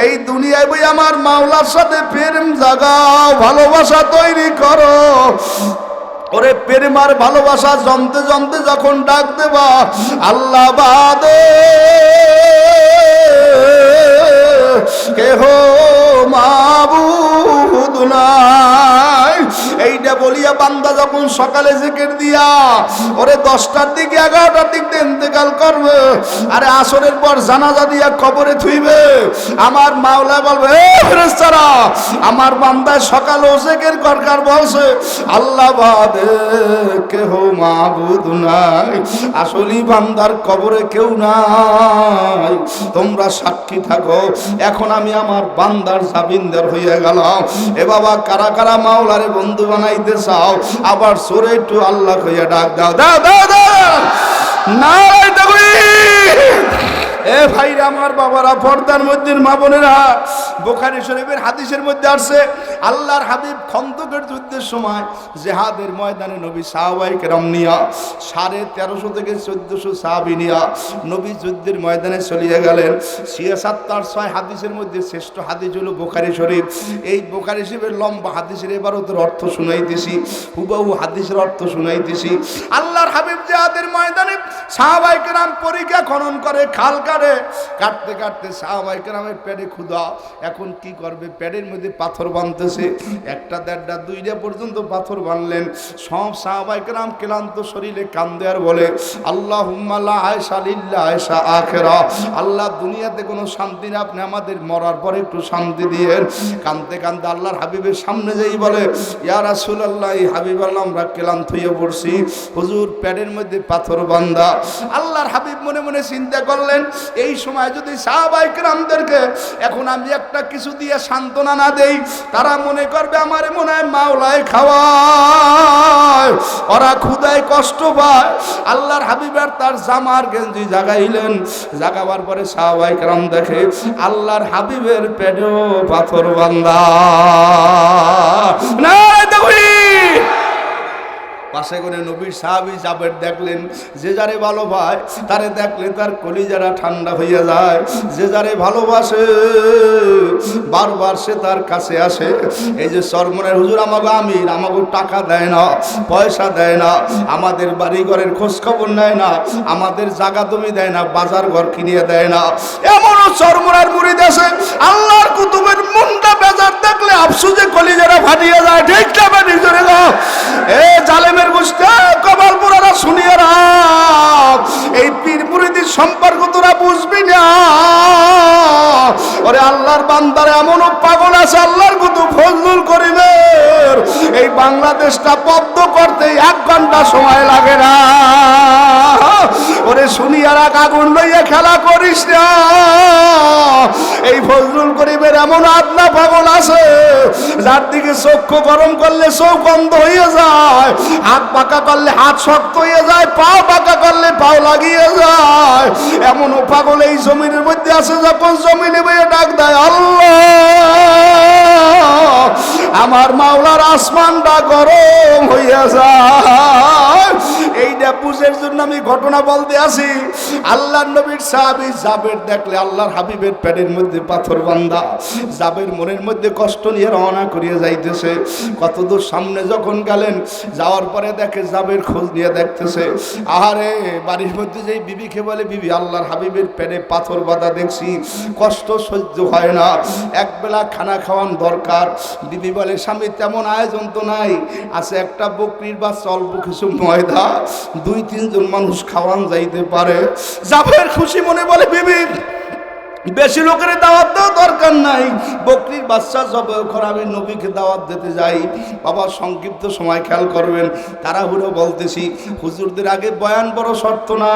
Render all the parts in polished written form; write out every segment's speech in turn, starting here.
এই দুনিয়ায় বই আমার মাওলার সাথে প্রেম জাগাও, ভালোবাসা তৈরি করো। ওরে প্রেম আর ভালোবাসা জমতে জমতে যখন ডাক দেবা আল্লাহ বাদে কেহ মাবুদ নাই, এইটা বলিয়া বান্দা যখন সকালে জিকির দিয়া ওরে 10টার দিকে 11টার দিকে ইন্তেকাল করবে, আরে আসরের পর জানাজা দিয়া কবরে থুইবে, আমার মাওলা বলবে এ ফেরেশতারা আমার বান্দা সকালে জিকির করকার বলছে আল্লাহ বাদে কেহ মাবুদ নাই, আসলে বান্দার কবরে কেউ নাই, তোমরা সাক্ষী থাকো। এখন আমি আমার বান্দার জামিনদার হয়ে গেলাম। এ বাবা কারা কারা মাওলারে বন্ধু বানাইতে চাও আবার সরে একটু আল্লাহ হইয়া ডাক দাও, দাও দাও দাও নাই দেখি। এ ভাইরা আমার বাবারা, পর্দার মধ্যে মা বোনেরা, বুখারী শরীফের হাদিসের মধ্যে আসছে আল্লাহর হাবিব খন্দকের যুদ্ধের সময় জিহাদের ময়দানে নবী সাহাবায়ে কেরাম নিয়া 1350 থেকে 1400 সাহাবী নিয়া নবী যুদ্ধের ময়দানে চলিয়ে গেলেন। 76 হাদিসের মধ্যে শ্রেষ্ঠ হাদিস হলো বুখারী শরীফ। এই বুখারী শরীফের লম্বা হাদিসের এবারতের অর্থ শুনাইতেছি, হুবহু হাদিসের অর্থ শুনাইতেছি। আল্লাহর হাবিব জিহাদের ময়দানে সাহাবায়ে কেরাম পরীক্ষা খনন করে, খাল কাটে, কাটতে কাটতে সাহাবায়ে কেরামের পেটে ক্ষুধা, এখন কি করবে? পেটের মধ্যে পাথর বাঁধতেছে, 1টা 1.5টা 2টা পর্যন্ত পাথর বাঁধলেন। সব সাহাবায়ে কেরাম ক্লান্ত শরীরে কান্দে আর বলে আল্লাহুম্মা লা আয়সা লিল্লা আয়সা আখিরা, আল্লাহ দুনিয়াতে কোনো শান্তি না, আপনি আমাদের মরার পরে একটু শান্তি দিয়েন। কান্দতে কান্দতে আল্লাহর হাবিবের সামনে যেই বলে ইয়া রাসূলুল্লাহ, হাবিব আল্লাহ আমরা ক্লান্ত হয়ে পড়ছি, হুজুর পেটের মধ্যে পাথর বাঁধা। আল্লাহর হাবিব মনে মনে চিন্তা করলেন এই সময় যদি সাহাবায়ে কেরামদেরকে এখন আমি একটা কিছু দিয়ে সান্ত্বনা না দেই, তারা মনে করবে আমারে মনে হয় মাওলায় খাওয়ায়, ওরা ক্ষুধায় কষ্ট পায়। আল্লাহর হাবিব আর তার জামার গেঞ্জি জাগাইলেন, জাগাবার পরে সাহাবায়ে কেরাম দেখে আল্লাহর হাবিবের পেটেও পাথর বাঁধা। না দেখি পাশে করে নবীর সাহাবী জাবের দেখলেন, যে যারে ভালো পায় তারে দেখলে তার কলিজারা ঠান্ডা হইয়া যায়, যে যারে ভালোবাসে বারবার সে তার কাছে আসে। এই যে সরমনের হুজুর আমাকে আমির, আমাকে টাকা দেয় না, পয়সা দেয় না, আমাদের বাড়ি ঘরের খোঁজ খবর নেয় না, আমাদের জায়গা জমি দেয় না, বাজার ঘর কিনিয়ে দেয় না, এমনও সরমনের মুরিদ আছে আল্লাহর কুতুবের মুন্ডা বেজার দেখলে আফসোসে কলিজারা ফাটিয়ে যায়। ঠিক যাবে নিজরে গো এ জালেমের গোষ্ঠী কপালপুরারা শুনিয়ে রাখ, এই পীর মুরিদির সম্পর্ক তোরা বুঝবি না। ওরে আল্লাহর বান্দারে এমনও পাগল আছে আল্লাহর কুতুব ফজলুল করিমের এই বাংলাদেশটা পদ্ম করতে 1 ঘন্টা সময় লাগে না। ওরে শুনিয়ে রাখ, আগুন লইয়া খেলা করিস না। এই ফজলুল করিমের এমন আদনা পাগল আছে যার দিকে চক্ষু গরম করলে চোখ বন্ধ হয়ে যায়, হাত পাকা করলে হাত শক্ত হয়ে যায়, পা পাকা করলে পাও লাগিয়ে যায়। এমন পাগল এই জমিনের মধ্যে আছে, যখন জমিনে বইয়ে ডাক দেয় আল্লাহ, আমার মাওলার আসমানটা গরম হইয়া যায়। এইটা বুঝের জন্য আমি ঘটনা বলতে আসি। আল্লাহর নবীর সাহাবী জাবের দেখলে আল্লাহর হাবিবের পেটের মধ্যে পাথর বাঁধা, জাবের মনের মধ্যে কষ্ট নিয়ে রওনা করিয়া যাইতেছে। কতদূর সামনে যখন গেলেন, যাওয়ার পরে দেখে জাবের খোঁজ নিয়ে দেখতেছে, আরে বাড়ির মধ্যে যেই বিবিকে বলে বিবি আল্লাহর হাবিবের পেটে পাথর বাঁধা দেখছি, কষ্ট সহ্য হয় না, একবেলা খানা খাওয়ান দরকার। বিবি বলে স্বামী তেমন আয়োজন তো নাই, আছে একটা বকরির বা অল্প কিছু ময়দা, 2-3 জন মানুষ খাওয়ান যাইতে পারে। জাবের খুশি মনে বলে বিবি বেশি লোকের দাওয়াত দেওয়া দরকার নাই, বকরির বাচ্চা জবাই করে আমি নবীকে দাওয়াত দিতে যাই। বাবা সংক্ষিপ্ত সময় খেয়াল করবেন, তাড়াহুড়ো বলতেছি। হুজুরদের আগে বয়ান বড় শর্ত না,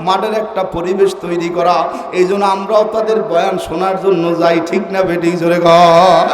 মাঠের একটা পরিবেশ তৈরি করা, এই জন্য আমরাও তাদের বয়ান শোনার জন্য যাই। ঠিক না বেটি জোরে ঘর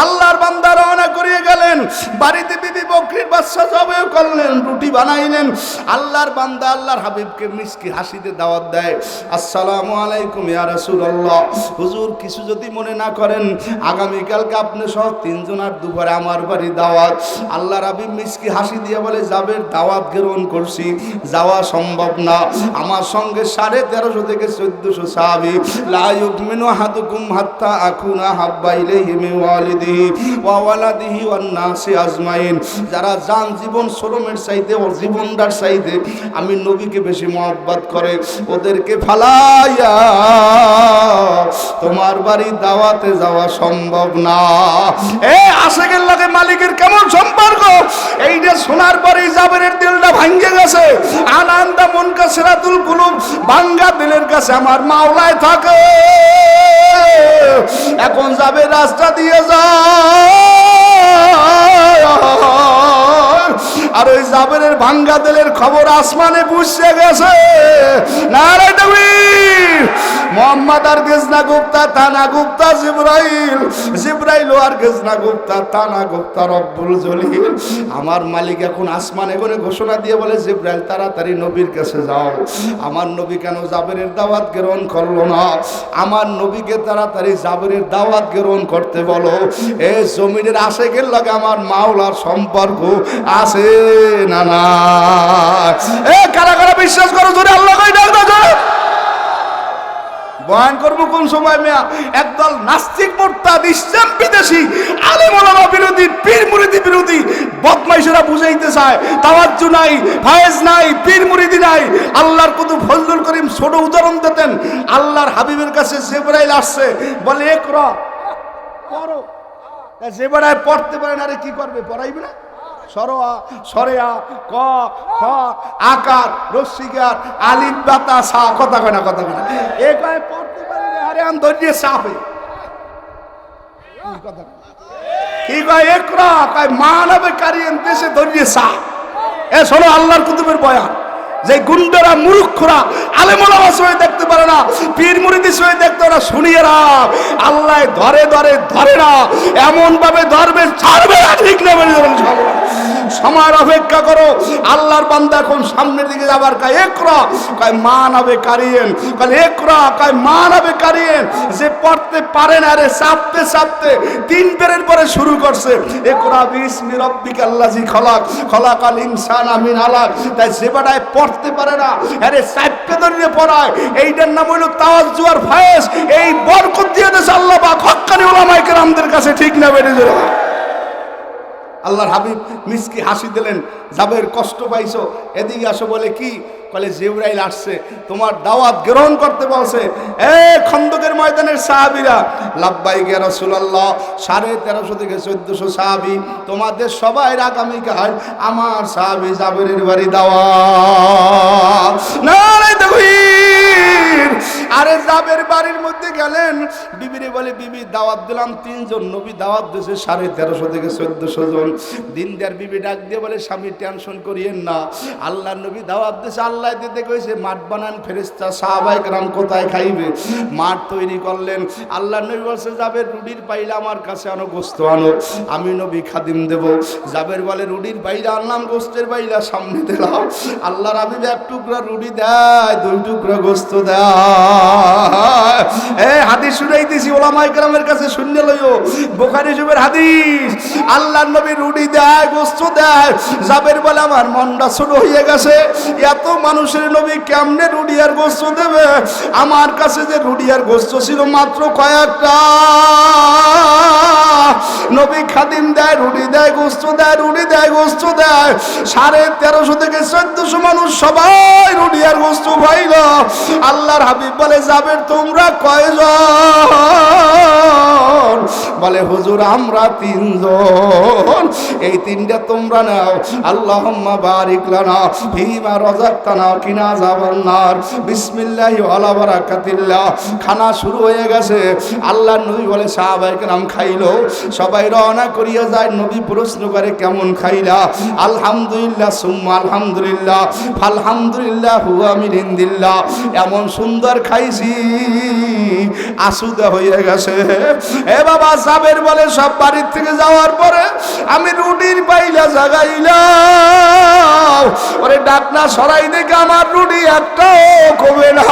আল্লাহর বান্দারা অনেক করিয়ে গেলেন। বাড়িতে বিবি বকরির বাচ্চা জবাই করলেন, রুটি বানাইলেন। আল্লাহর বান্দা আল্লাহর হাবিবকে মিষ্টি হাসিতে দাওয়াত দেয়, আসসালামু আলাইকুম ইয়া রাসূলুল্লাহ। হুজুর কিছু যদি মনে না করেন, আগামীকালকে আপনি সহ তিনজনের দুপুরে আমার বাড়ি দাওয়াত। আল্লাহর হাবিব মিষ্টি হাসি দিয়ে বলে, যাবের দাওয়াত গ্রহণ করছি, যাওয়া সম্ভব না। আমার সঙ্গে 1350 থেকে 1400 সাহাবী। লা ইউমিনু আহাদুকুম হাত্তা আকুনা হাব্বা ইলাইহি মিন ওয়ালিদিহি ওয়া ওয়ালাদিহি ওয়ান নাসি আজমাইন। যারা জান জীবন শ্রমের চাইতে ও জীবনদার চাইতে আমি নবীকে বেশি মহব্বত করে, ওদেরকে ফালাইয়া তোমার বাড়ি দাওয়াতে যাওয়া সম্ভব না। আশেকের লাগে মালিকের কেমন সম্পর্ক, এইটা শোনার পরে জাবেরের দিলটা ভাঙ্গে গেছে। আনন্দা মনকা সিরাতুল কুলুব, ভাঙ্গা দিলের কাছে আমার মাওলায় থাকে। এখন যাবে রাস্তা দিয়ে যায়, আর ওই জাবেরের ভাঙ্গা দিলের খবর আসমানে পৌঁছে গেছে। নারে তাকবীর। মোহাম্মদ আর গেজনা গুপ্তা তানা গুপ্তা জিবরাইল, জিবরাইল আর গেজনা গুপ্তা তানা গুপ্তা রব্বুল জলিল। আমার মালিক এখন আসমানে করে ঘোষণা দিয়ে বলে, জিবরাইল তাড়াতাড়ি নবীর কাছে যাও। আমার নবী কেন জাবেরের দাওয়াত গ্রহণ করলো না? আমার নবীকে তাড়াতাড়ি জাবেরের দাওয়াত গ্রহণ করতে বলো। এই জমিনের আশেকের লাগে আমার মাওলার সম্পর্ক আছে না না? কারা কারা বিশ্বাস করো জোরে আল্লাহ কই ডাক দাও। বয়ান করবো কোন সময় মেয়া? একদল নাস্তিক মোরতাদ ইসলাম বিদেশি আলেম ওলামা বিরোধী পীর মুরিদি বিরোধী বদমাইশেরা বুঝাইতে চায় তাওয়াজ্জু নাই, ফায়েজ নাই, পীর মুরিদি নাই। আল্লাহর কুতুব ফজলুল করিম ছোট উদাহরণ দিতেন। আল্লাহর হাবিবের কাছে জিবরাইল আসছে, বলে ইকরা পড়ো। জিবরাইল পড়তে পারে না, রে কি করবে? পড়াইবে না? সরোয়া সরেয়া ক খ আকার রস্যিকার আলিফ বাতা সা, কথা কয় না, কথা কয় না। এ কয় পড়তে পারি না, আরে আম ধরিয়ে সাফে কি কয়? ইকরা কয় মানবে কারিয়েন দেশে ধরিয়ে সা। এ শোনো আল্লাহর কুতুবের বয়ান। যে গুন্ডারা মূর্খরা আলেম ওলামা সই দেখতে পারে না, পীর মুরিদি সই দেখতে পারে না, শুনিয়ে রাখ আল্লাহ ধরে ধরে ধরে না, এমন ভাবে ধরবে ছাড়বে না, ঠিক না? সময়ের অপেক্ষা করো। আল্লাহর বান্দা এখন সামনের দিকে যাবার কয় ইকরা, কয় মানবে কারিয়েন, কয় ইকরা কয় মানবে কারিয়েন। যে পড়তে পারে না, রে চাপতে চাপতে 3 পেরের পরে শুরু করছে, ইকরা বিসমি রাব্বিকাল্লাযী খলাক, খলাকাল ইনসানা মিন আলাক। তাই যে বাটায় পড়তে পারে না, আরে চাপতে ধরে পড়ায়, এইটার নাম হলো তাওয়াজ্জু আর ফায়েজ। এই বরকত দিয়ে দেশ আল্লাহ পাক হক্কানি উলামায়ে কেরামদের কাছে, ঠিক না? বেড়ে যাবে। আল্লাহর হাবিব মিসকি হাসি দিলেন, জাবের কষ্ট পাইছো, এদিকে আসো। বলে কি? বলে জিবরাইল আসছে, তোমার দাওয়াত গ্রহণ করতে বলছে। খন্দকের ময়দানের সাহাবীরা, লাব্বাইক ইয়া রাসূলুল্লাহ, 1350 থেকে 1400 সাহাবী, তোমাদের সবাই আগামীকাল আমার সাহাবী জাবেরের বাড়ি দাওয়াত। নারে তাকবীর। আরে জাবের বাড়ির মধ্যে গেলেন, বিবিরে বলে, বিবি দাওয়াত দিলাম 3 জন, নবী দাওয়াত দিয়েছে 1350 থেকে 1400 জন। দিনদার বিবি ডাক দিয়ে বলে, স্বামী টেনশন করিয়েন না, আল্লাহর নবী দাওয়াত দিয়েছে, আল্লাহ দিতে কইছে, মাঠ বানান ফেরেশতা সাহাবায়ে কেরাম কোথায় খাইবে? মাঠ তৈরি করলেন। আল্লাহর নবী বলছে, যাবের রুটির পাইলা আমার কাছে আনো, গোস্ত আনো, আমি নবী খাদিম দেব। জাবের বলে, রুটির পাইলা আনলাম, গোস্তের পাইলা সামনে দিলাম। আল্লাহর হাবিব 1 টুকরা রুটি দেয়, 2 টুকরা গোস্ত দেয়। হাদিস শুনাইতেছি, ওলামায়ে কেরামের কাছে শুনে লইও, বুখারী শরীফের হাদিস। আল্লাহর নবী রুটি দেয়, গোস্ত দেয়। জাবের বলে, আমার মনটা ছোট হয়ে গেছে, এত মানুষের নবী কেমনে রুটি আর গোস্ত দেবে? আমার কাছে যে রুটি আর গোস্ত ছিল মাত্র কয়েকটা। নবী খাদিম দেয়, রুটি দেয়, গোস্ত দেয়, রুটি দেয়, গোস্ত দেয়। 1350 থেকে 1400 মানুষ সবাই রুটি আর গোস্ত পাইল। আল্লাহর হাবিব বলে, যাবের তোমরা কয়জন? বলে, হুজুর আমরা 3 জন। এই 3টা তোমরা নাও। আল্লাহুম্মা বারিক লানা ফীমা রাযাকতানা কিনা যাবান নার। বিসমিল্লাহি ওয়ালা বারাকাতিল্লাহ। খানা শুরু হয়ে গেছে। আল্লাহর নবী বলে, সাহাবায়ে কেরাম খাইলো, সবাই রওনা করিয়া যায়। নবী প্রশ্ন করে, কেমন খাইলা? আলহামদুলিল্লাহ সুম্মা আলহামদুলিল্লাহ, আলহামদুলিল্লাহ হুয়া মিন ইনদিল্লাহ। এমন সুন্দর খাইছি, আসুদা হয়ে গেছে। এ বাবা সাবের বলে সব বাড়ির থেকে যাওয়ার পরে আমি রুটির পাইলা জাগাইলাম, ওরে ডাকনা সরাই দেখে আমার রুটি একটাও কমে না।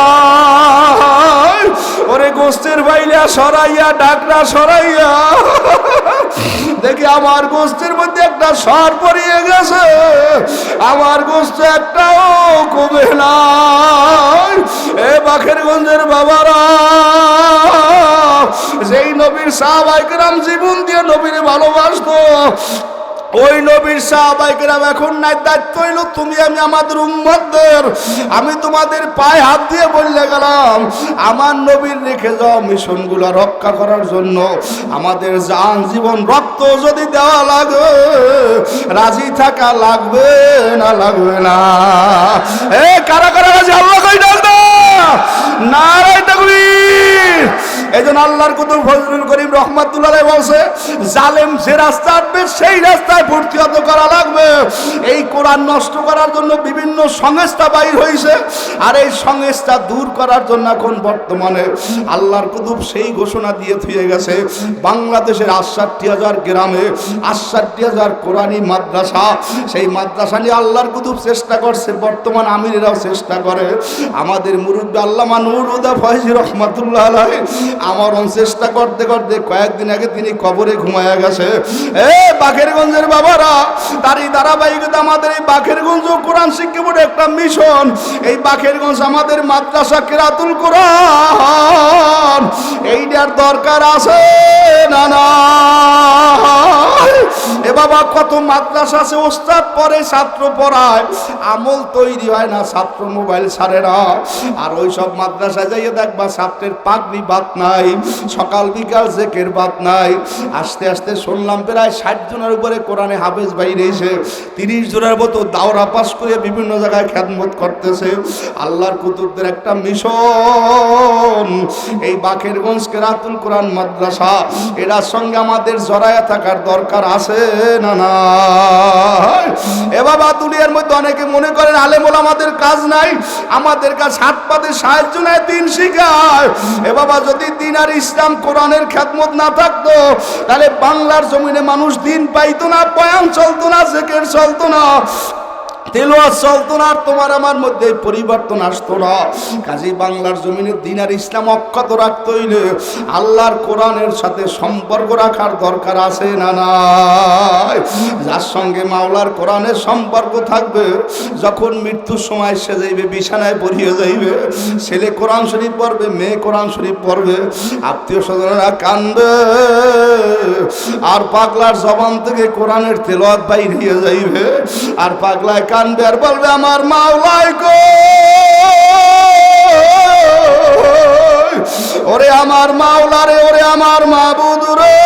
ওরে গোস্তের বাইলা সরাইয়া ডাকনা সরাইয়া দেখি আমার গোস্তের মধ্যে একটা সর পড়িয়ে গেছে, আমার গোস্ত একটাও কমে না। এ বাখেরগঞ্জের বাবারা, যেই নবীর সাহাবায়ে কেরাম জীবন দিয়ে নবীর ভালোবাসতো, ওই নবীর সাহাবায়ে কেরাম এখন নাই। দায়িত্ব হইল তুমি আমি আমাদের উম্মতদের, আমি তোমাদের পায়ে হাত দিয়ে বললে গেলাম আমার নবীর রেখে যাওয়া মিশনগুলো রক্ষা করার জন্য আমাদের জান জীবন রক্ত যদি দেওয়া লাগে রাজি থাকা লাগবে না লাগবে না? এ কারা কারা রাজি? আল্লাহ কই ডাক দাও, নারায়ে তাকবীর। এজন্য আল্লাহর কুতুব ফজলুল করিম রহমাতুল্লাহ আলাইহি বলছে, জালেম যে রাস্তা আসবে সেই রাস্তায় প্রতিহত করা লাগবে। এই কোরআন নষ্ট করার জন্য বিভিন্ন সংস্থা বাইর হয়েছে, আর এই সংস্থা দূর করার জন্য এখন বর্তমানে আল্লাহর কুতুব সেই ঘোষণা দিয়ে থুয়ে গেছে, বাংলাদেশের ৬৮,০০০ গ্রামে ৬৮,০০০ কোরআনী মাদ্রাসা, সেই মাদ্রাসা নিয়ে আল্লাহর কুতুব চেষ্টা করছে, বর্তমান আমিরেরাও চেষ্টা করে। আমাদের মুরব্বী আল্লামা নুরুল হুদা ফয়জী রহমাতুল্লাহ আলাইহি আমরণ চেষ্টা করতে করতে কয়েকদিন আগে তিনি কবরে ঘুমায়া গেছে। এ বাখেরগঞ্জের বাবারা, তারই ধারাবাহিকতা আমাদের এই বাখেরগঞ্জ কোরআন শিক্ষা বোর্ডে একটা মিশন। এই বাখেরগঞ্জ আমাদের মাদ্রাসা কিরাতুল কোরআন, এইটার দরকার আছে না না? এ বাবা, কত মাদ্রাসা আছে, ওস্তাদ পরে ছাত্র পড়ায়, আমল তৈরি হয় না, ছাত্র মোবাইল ছাড়ে না। আর ওই সব মাদ্রাসায় যাইয়ে দেখবা ছাত্রের পাগড়ি বাত নাই, সকাল বিকাল জেকের বাত নাই। আস্তে আস্তে শুনলাম প্রায় ৬০ জনের উপরে কোরআনে হাফেজ বাইরে এসে ৩০ জনের মতো দাওরা পাস করে বিভিন্ন জায়গায় খেদমত করতেছে। আল্লাহর কুতুবদের একটা মিশন, এই বাখেরগঞ্জ কিরাতুল কোরআন মাদ্রাসা, এটার সঙ্গে আমাদের জড়ায়া থাকার দরকার আছে না না? এ বাবা, দুনিয়ার মধ্যে অনেকে মনে করেন আলেম ওলামাদের কাজ নাই, আমাদের কাছে হাত পাতে সাহায্য নেয়, দিন শিখায়। এ বাবা, যদি দিন আর ইসলাম কোরআনের খেদমত না থাকতো তাহলে বাংলার জমিনে মানুষ দিন পাইতো না, বয়ান চলতো না, জিকির চলতো না, তেলাওয়াত চলতো না, আর তোমার আমার মধ্যে পরিবর্তন আসতো না। কাজী বাংলার জমিনে দিন আর ইসলাম অক্ষত রাখতে হইলে আল্লাহর কোরআনের সাথে সম্পর্ক রাখার দরকার আছে না নাই? যার সঙ্গে মাওলার কোরআনের সম্পর্ক থাকবে, যখন মৃত্যুর সময় সে যাইবে, বিছানায় পড়িয়ে যাইবে, ছেলে কোরআন শরীফ পড়বে, মেয়ে কোরআন শরীফ পড়বে, আত্মীয় স্বজনেরা কান্দবে, আর পাগলার জবান থেকে কোরআনের তেলাওয়াত বাইর হয়ে যাইবে, আর পাগলায় কান্দবে আর বলবে আমার মাওলাই গো, ওরে আমার মাওলা রে, ওরে আমার মাবুদ রে,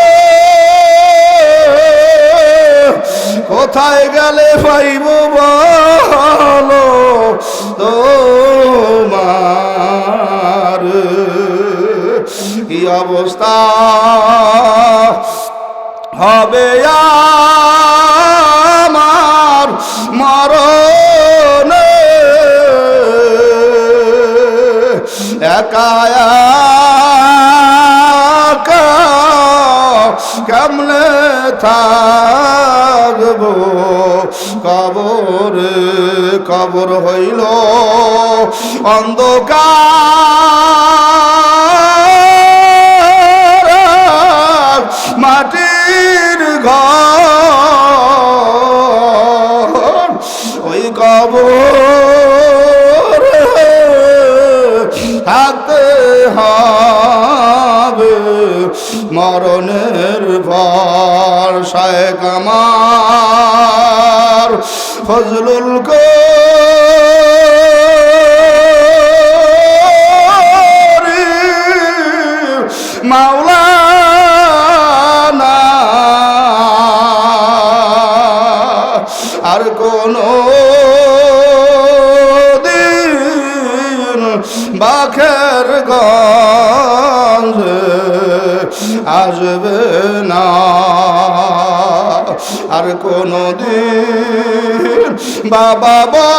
কোথায় গেলে পাইব বলো তোমার? কি অবস্থা হবে আমার মরণে, একা একা কেমনে থাকবো? কবরে কবর হইল অন্ধকার, মাটির ঘর, ওই কবরে থাকতে হবে মরণের ভরসায়। আমার ফজলুল করিম মাওলানা, আর কোনো দিন বাখেরগঞ্জে আসবে না, আর কোনো দিন বাবা বলে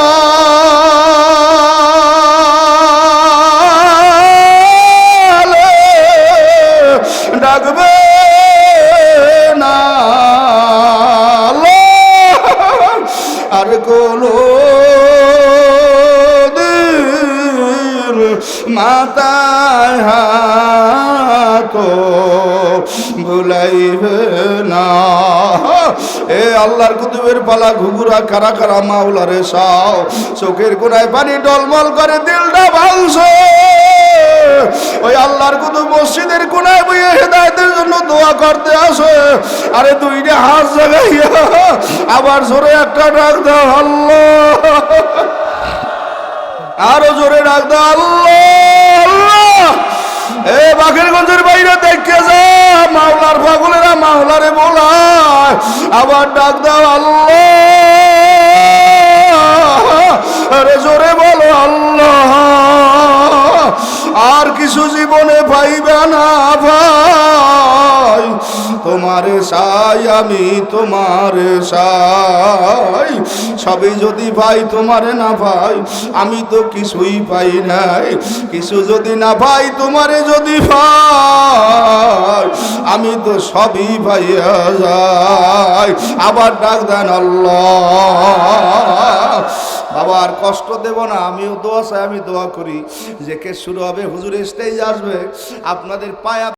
ডাকবে তো ভুলাইবে না। এ আল্লাহর কুতুবের পালা ঘুঘুরা কারা কারা মাওলারে সাও, চোখের কোনায় পানি টলমল করে দিলটা ভাঙছে। ওই আল্লাহর কুতুব মসজিদের কোনায় বইয়ে হেদায়েতের জন্য দোয়া করতে আসে। আরে দুইটা হাত জাগাইয়া আবার জোরে একটা ডাক দাও আল্লাহ, আরো জোরে ডাক দাও আল্লাহ। এ বাকেরগঞ্জের বাইরে দেখে যা মাওলার পাগলেরা মাওলারে বলায়, আবার ডাক দাও আল্লাহ, আরে জোরে বলো আল্লাহ। আর কিছু জীবনে পাইবে না ভাই, তোমারে চাই আমি তোমারে চাই, সবই যদি ভাই তোমারে না ভাই আমি তো কিছুই পাই নাই, কিছু যদি না ভাই তোমারে যদি ভাই আমি তো সবই পাইয়া যাই। আবার ডাক দেন আল্লাহ। বাবা আর কষ্ট দেব না, আমিও দোয়া চাই, আমি দোয়া করি যে কে শুরু হবে হুজুর স্টেজ আসবে আপনাদের পায়া